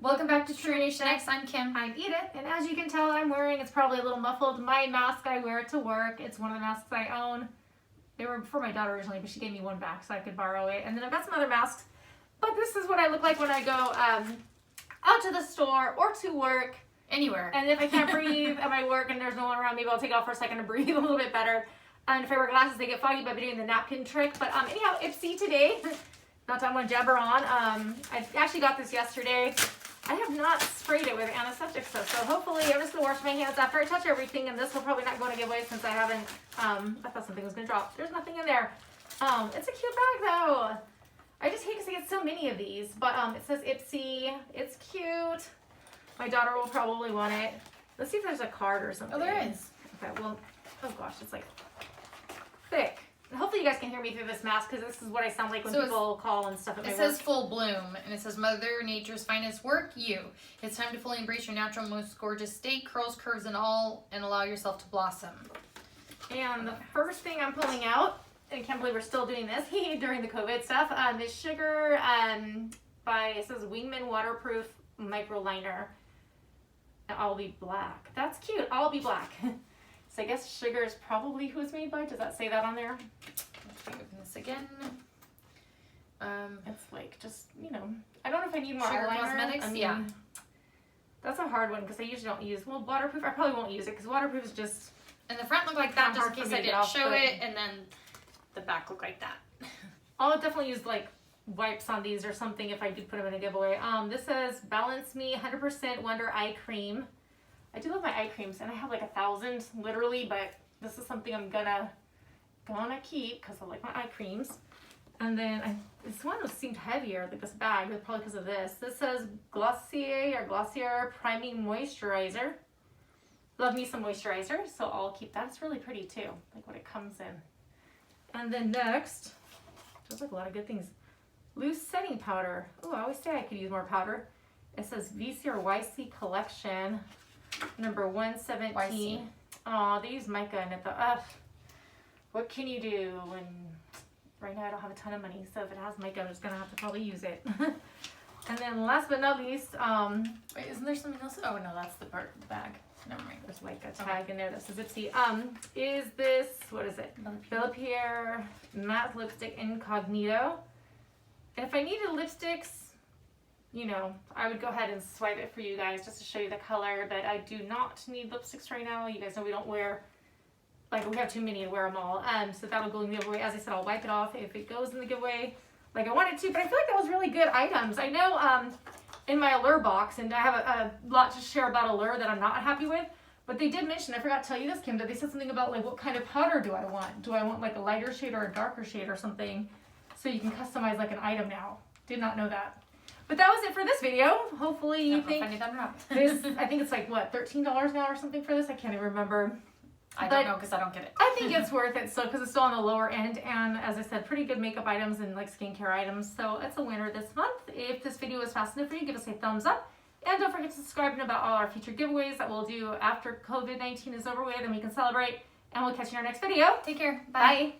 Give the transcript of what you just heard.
Welcome back to True Nation X. I'm Kim. I'm Edith, and as you can tell, I'm wearing, it's probably a little muffled, my mask. I wear it to work. It's one of the masks I own. They were for my daughter originally, but she gave me one back so I could borrow it. And then I've got some other masks, but this is what I look like when I go out to the store or to work. Anywhere. And if I can't breathe at my work and there's no one around, maybe I'll take it off for a second to breathe a little bit better. And if I wear glasses, they get foggy by doing the napkin trick. But anyhow, Ipsy today. Not that I'm going to jabber on. I actually got this yesterday. I have not sprayed it with antiseptic stuff, so hopefully I'm just going to wash my hands after I touch everything, and this will probably not go in a giveaway since I haven't, I thought something was going to drop. There's nothing in there. It's a cute bag though. I just hate because I get so many of these, but it says Ipsy. It's cute. My daughter will probably want it. Let's see if there's a card or something. Oh, there is. Okay, well, oh gosh, it's like thick. Hopefully you guys can hear me through this mask because this is what I sound like when people call and stuff at my work. It says full bloom, and it says Mother Nature's finest work, you. It's time to fully embrace your natural, most gorgeous state, curls, curves, and all, and allow yourself to blossom. And the first thing I'm pulling out, and I can't believe we're still doing this during the COVID stuff, is Sugar by, it says Wingman Waterproof Micro Liner. I'll be black. That's cute. I'll be black. So I guess Sugar is probably who it's made by. Does that say that on there? Let's open this again. It's like just, you know, I don't know if I need more Sugar eyeliner. Cosmetics, I mean, yeah. That's a hard one because I usually don't use, well, waterproof, I probably won't use it because waterproof is just. And the front looked like that just in case I didn't show but it, and then the back looked like that. I'll definitely use like wipes on these or something if I do put them in a giveaway. This says Balance Me 100% Wonder Eye Cream. I do love my eye creams, and I have like 1,000 literally, but this is something I'm gonna keep because I like my eye creams. And then this one seemed heavier, like this bag, probably because of this. This says Glossier Priming Moisturizer. Love me some moisturizer, so I'll keep that. It's really pretty too, like what it comes in. And then next, there's like a lot of good things. Loose setting powder. Oh, I always say I could use more powder. It says VC or YC Collection. Number 117. Oh, they use mica in it though. What can you do when right now I don't have a ton of money, so if it has mica, I'm just gonna have to probably use it. And then last but not least, wait, isn't there something else? Oh no, that's the part of the bag. Never mind. There's like a tag in there that says Ipsy. Is this, what is it? Bellapierre Matte Lipstick Incognito. And if I needed lipsticks, you know, I would go ahead and swipe it for you guys just to show you the color, but I do not need lipsticks right now. You guys know we don't wear, like we have too many to wear them all. So that'll go in the giveaway. As I said, I'll wipe it off if it goes in the giveaway like I wanted to, but I feel like that was really good items. I know in my Allure box, and I have a lot to share about Allure that I'm not happy with, but they did mention, I forgot to tell you this, Kim, that they said something about like what kind of powder do I want? Do I want like a lighter shade or a darker shade or something? So you can customize like an item now. Did not know that. But that was it for this video. Hopefully you think this, I think it's like what, $13 now or something for this? I can't even remember. I don't know because I don't get it. I think it's worth it so because it's still on the lower end, and as I said, pretty good makeup items and like skincare items. So it's a winner this month. If this video was fascinating for you, give us a thumbs up. And don't forget to subscribe and about all our future giveaways that we'll do after COVID-19 is over with and we can celebrate. And we'll catch you in our next video. Take care. Bye.